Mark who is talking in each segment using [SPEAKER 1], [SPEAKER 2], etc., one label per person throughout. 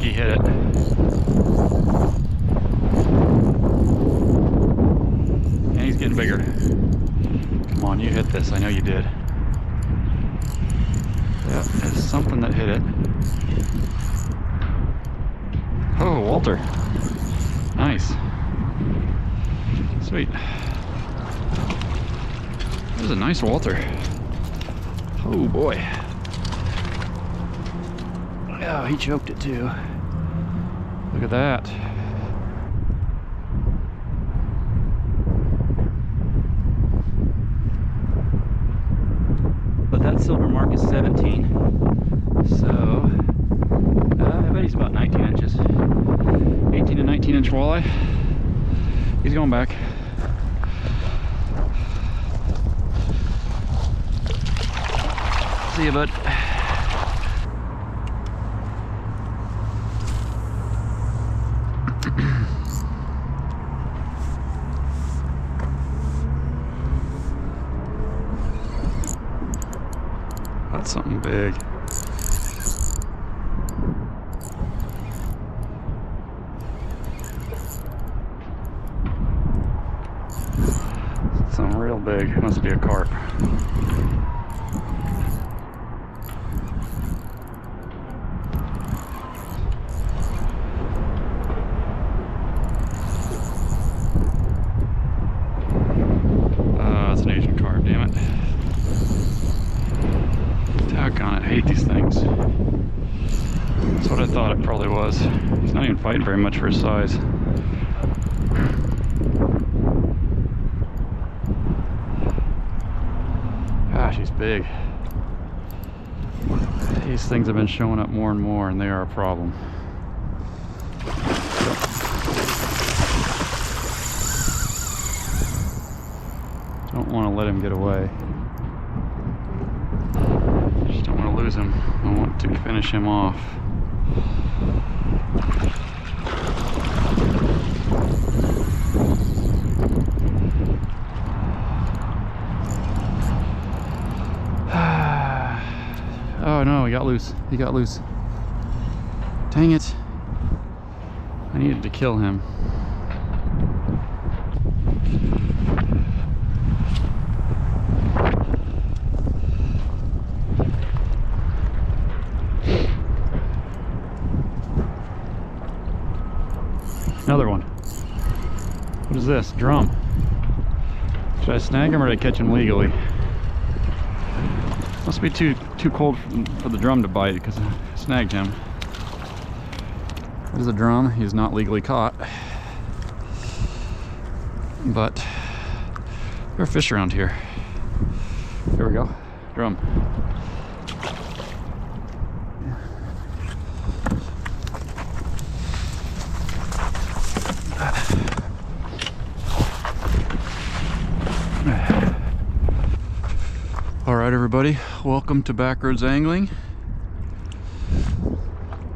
[SPEAKER 1] he hit it. And he's getting bigger. Come on, you hit this. I know you did. Yeah, it's something that hit it. Oh, Walter. Nice. Sweet. That was a nice Walter. Oh boy. Oh, he choked it too. Look at that. But that silver mark is 17. So, I bet he's about 19 inches. 18 to 19 inch walleye. He's going back. See you, bud. That's something big. Something real big. It must be a carp. It's an Asian carp, damn it. Doggone it, I hate these things. That's what I thought it probably was. He's not even fighting very much for his size. Gosh, he's big. These things have been showing up more and more, and they are a problem. Don't want to let him get away. Just don't want to lose him. I want to finish him off. Oh no, he got loose. He got loose. Dang it. I needed to kill him. Another one. What is this? Drum. Should I snag him or did I catch him legally? Must be too cold for the drum to bite because I snagged him. There's a drum. He's not legally caught. But there are fish around here. Here we go. Drum. Alright everybody, welcome to Backroads Angling.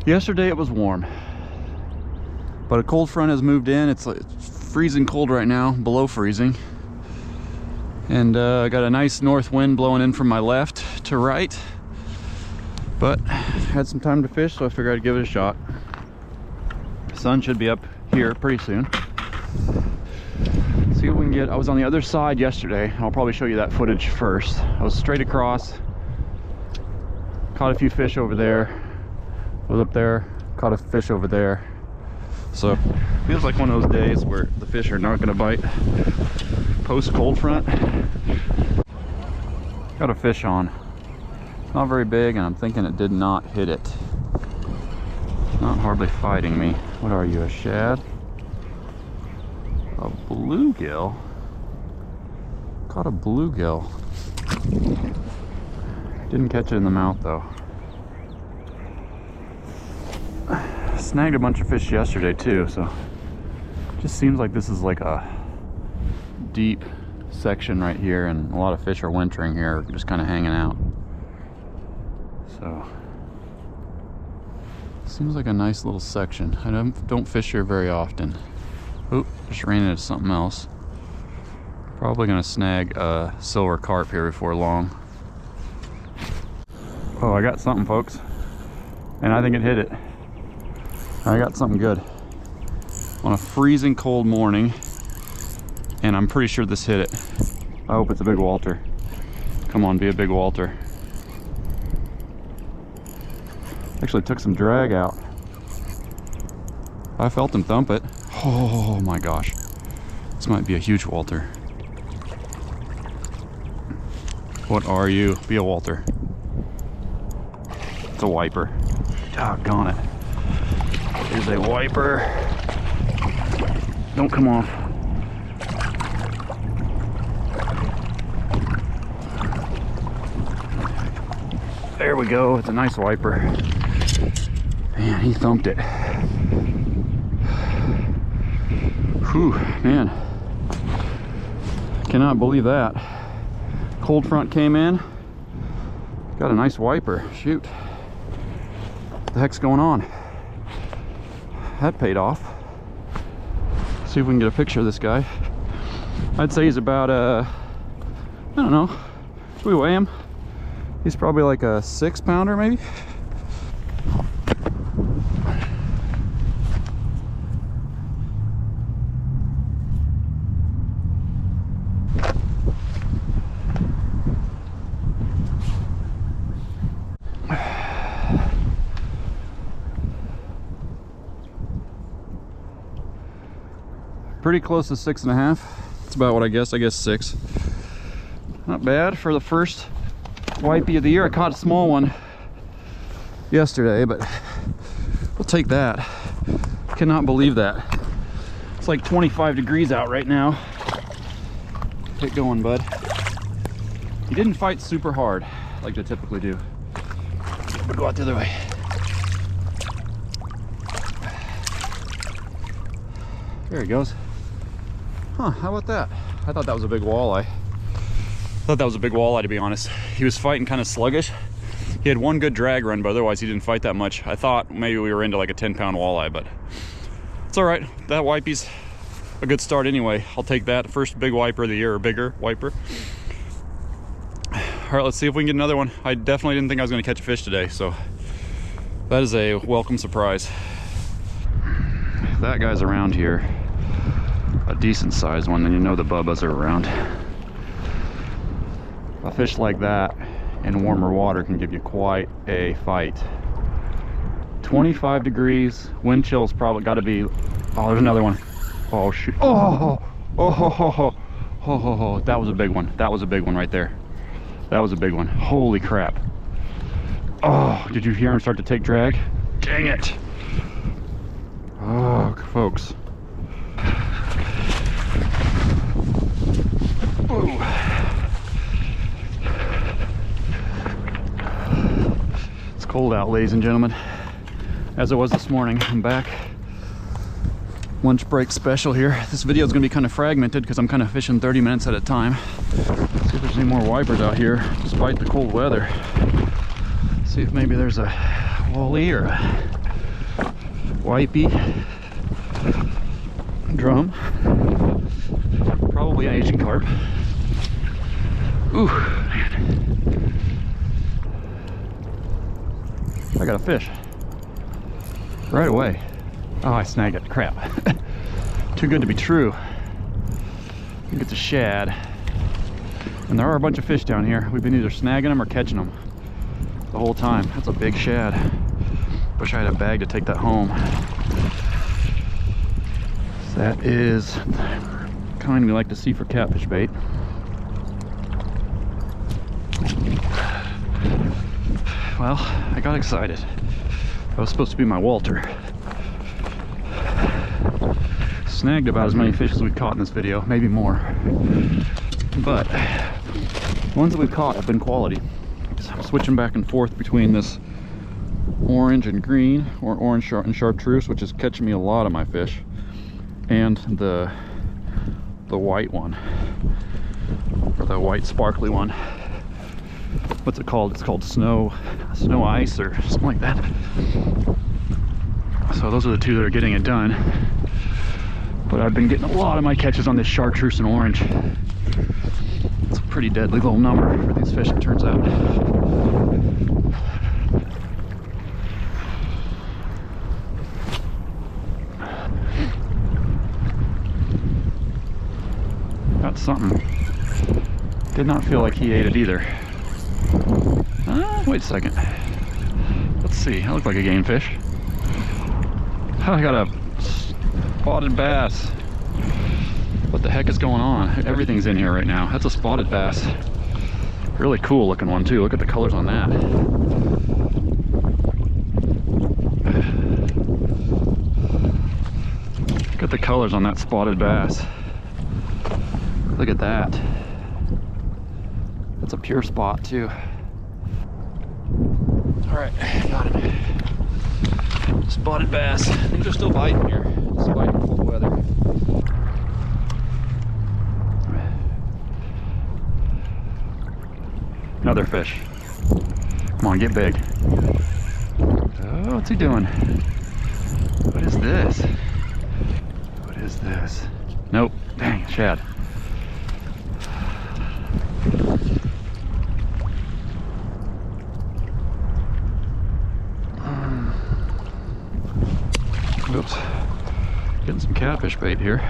[SPEAKER 1] Yesterday it was warm, but a cold front has moved in. It's freezing cold right now, below freezing. And I got a nice north wind blowing in from my left to right. But had some time to fish, so I figured I'd give it a shot. The sun should be up here pretty soon. See what we can get. I was on the other side yesterday. I'll probably show you that footage first. I was straight across, caught a few fish over there, was up there, caught a fish over there. So feels like one of those days where the fish are not going to bite post cold front. Got a fish on. It's not very big, and I'm thinking it did not hit it. It's not hardly fighting me. What are you, a shad? A bluegill? Caught a bluegill. Didn't catch it in the mouth though. Snagged a bunch of fish yesterday too, so just seems like this is like a deep section right here, and a lot of fish are wintering here, just kind of hanging out. So seems like a nice little section. I don't fish here very often. Oh, just ran into something else. Probably gonna snag a silver carp here before long. Oh, I got something, folks, and I think it hit it. I got something good on a freezing cold morning, and I'm pretty sure this hit it. I hope it's a big Walter. Come on, be a big Walter. Actually took some drag out. I felt him thump it. Oh my gosh. This might be a huge Walter. What are you? Be a Walter. It's a wiper. Doggone it. Here's a wiper. Don't come off. There we go. It's a nice wiper. Man, he thumped it. Whew, man. Cannot believe that. Cold front came in. Got a nice wiper. Shoot. What the heck's going on? That paid off. See if we can get a picture of this guy. I'd say he's about I don't know. Should we weigh him? He's probably like a 6-pounder maybe. Pretty close to 6.5. It's about what I guess 6. Not bad for the first wipey of the year. I caught a small one yesterday, but we'll take that. Cannot believe that. It's like 25 degrees out right now. Get going, bud. He didn't fight super hard like they typically do. We'll go out the other way. There he goes. Huh, how about that? I thought that was a big walleye. To be honest. He was fighting kind of sluggish. He had one good drag run, but otherwise he didn't fight that much. I thought maybe we were into like a 10-pound walleye, but it's all right. That wipey's a good start anyway. I'll take that. First big wiper of the year, or bigger wiper. All right, let's see if we can get another one. I definitely didn't think I was going to catch a fish today, so that is a welcome surprise. If that guy's around here, a decent sized one, then you know the bubbas are around. A fish like that in warmer water can give you quite a fight. 25 degrees, wind chill's probably got to be. Oh, there's another one. Oh shoot. Oh, that was a big one. That was a big one right there. That was a big one. Holy crap. Oh, did you hear him start to take drag? Dang it. Oh, folks. Ooh. It's cold out, ladies and gentlemen. As it was this morning. I'm back. Lunch break special here. This video is going to be kind of fragmented because I'm kind of fishing 30 minutes at a time. See if there's any more wipers out here despite the cold weather. See if maybe there's a walleye or a wipey. Drum. Probably an Asian carp. Ooh, man. I got a fish. Right away. Oh, I snagged it. Crap. Too good to be true. I think it's a shad. And there are a bunch of fish down here. We've been either snagging them or catching them the whole time. That's a big shad. Wish I had a bag to take that home. That is the kind we like to see for catfish bait. Well, I got excited. That was supposed to be my Walter. Snagged about as many fish as we've caught in this video, maybe more. But the ones that we've caught have been quality. So I'm switching back and forth between this orange and green, or orange and chartreuse, which is catching me a lot of my fish, and the white one, or the white sparkly one. What's it called? It's called snow ice or something like that. So those are the two that are getting it done. But I've been getting a lot of my catches on this chartreuse and orange. It's a pretty deadly little number for these fish, it turns out. something. Did not feel like he ate it either. Wait a second. Let's see. That looked like a game fish. I got a spotted bass. What the heck is going on? Everything's in here right now. That's a spotted bass. Really cool looking one too. Look at the colors on that. Look at the colors on that spotted bass. Look at that. That's a pure spot too. All right, got it. Spotted bass. Things are still biting here, despite cold weather. Another fish. Come on, get big. Oh, what's he doing? What is this? What is this? Nope. Dang, shad. Oops. Getting some catfish bait here.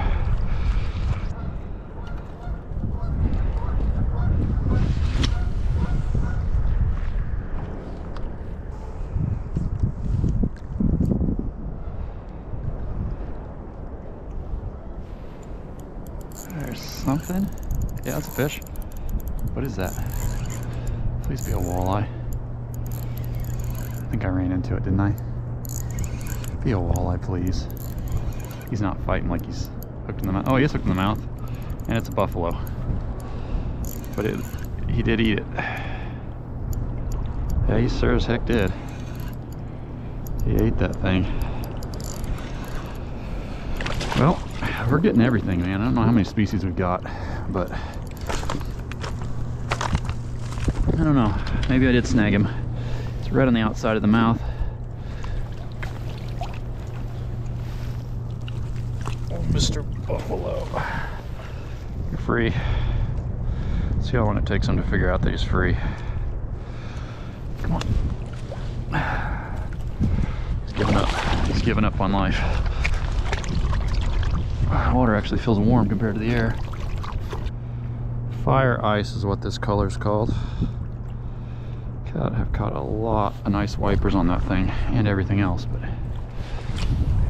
[SPEAKER 1] There's something. Yeah, that's a fish. What is that? Please be a walleye. I think I ran into it, didn't I? Be a walleye, please. He's not fighting like he's hooked in the mouth. Oh, he is hooked in the mouth. And it's a buffalo. But he did eat it. Yeah, he sure as heck did. He ate that thing. Well, we're getting everything, man. I don't know how many species we've got, but I don't know. Maybe I did snag him. It's right on the outside of the mouth. Oh, Mr. Buffalo. You're free. See how long it takes him to figure out that he's free. Come on. He's giving up. He's giving up on life. Water actually feels warm compared to the air. Fire ice is what this color is called. I've caught a lot of nice wipers on that thing and everything else, but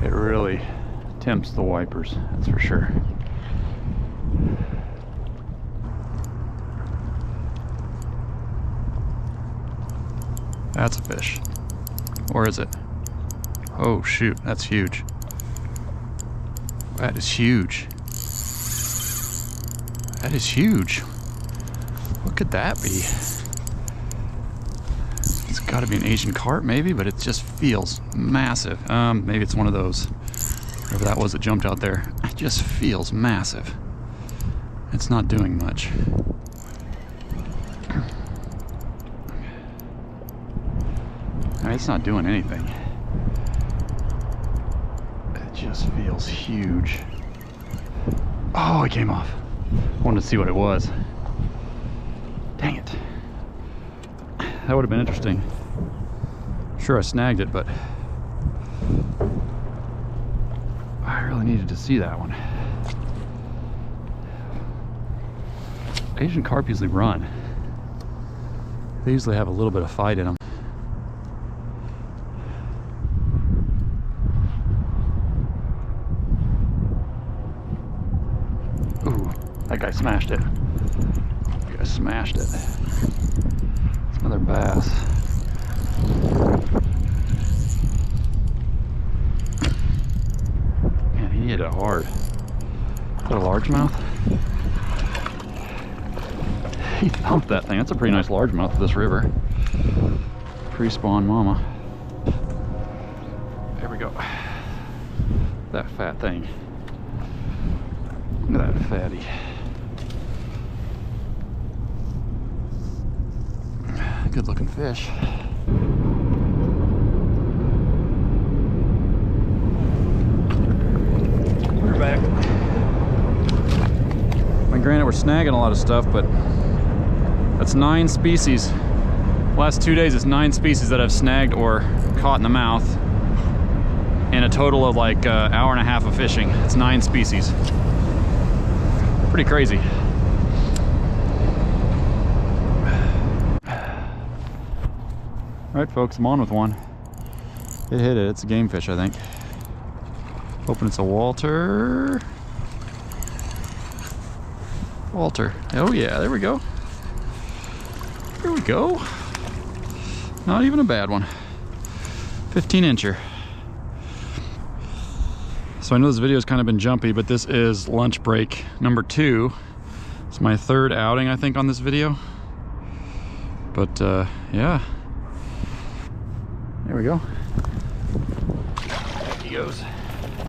[SPEAKER 1] it really tempts the wipers, that's for sure. That's a fish. Or is it? Oh shoot, that's huge. That is huge. That is huge. What could that be? It's got to be an Asian carp maybe, but it just feels massive. Maybe it's one of those. Whatever that was that jumped out there. It just feels massive. It's not doing much. It's not doing anything. It just feels huge. Oh, it came off. I wanted to see what it was. Dang it. That would have been interesting. Sure, I snagged it, but I really needed to see that one. Asian carp usually run. They usually have a little bit of fight in them. Ooh, that guy smashed it. That guy smashed it. It's another bass. Man, he hit it hard. Is that a largemouth? He thumped that thing. That's a pretty nice largemouth of this river. Pre-spawn mama. There we go. That fat thing. Look at that fatty. Good looking fish. We're back. I mean, granted, we're snagging a lot of stuff, but that's 9 species. Last 2 days, it's 9 species that I've snagged or caught in the mouth. In a total of like an hour and a half of fishing. It's 9 species. Pretty crazy. All right, folks, I'm on with one. It hit it. It's a game fish, I think. Hoping it's a Walter. Walter. Oh yeah, there we go. Here we go. Not even a bad one. 15-incher. So I know this video's kind of been jumpy, but this is lunch break number 2. It's my 3rd outing, I think, on this video. But yeah. There we go. There he goes.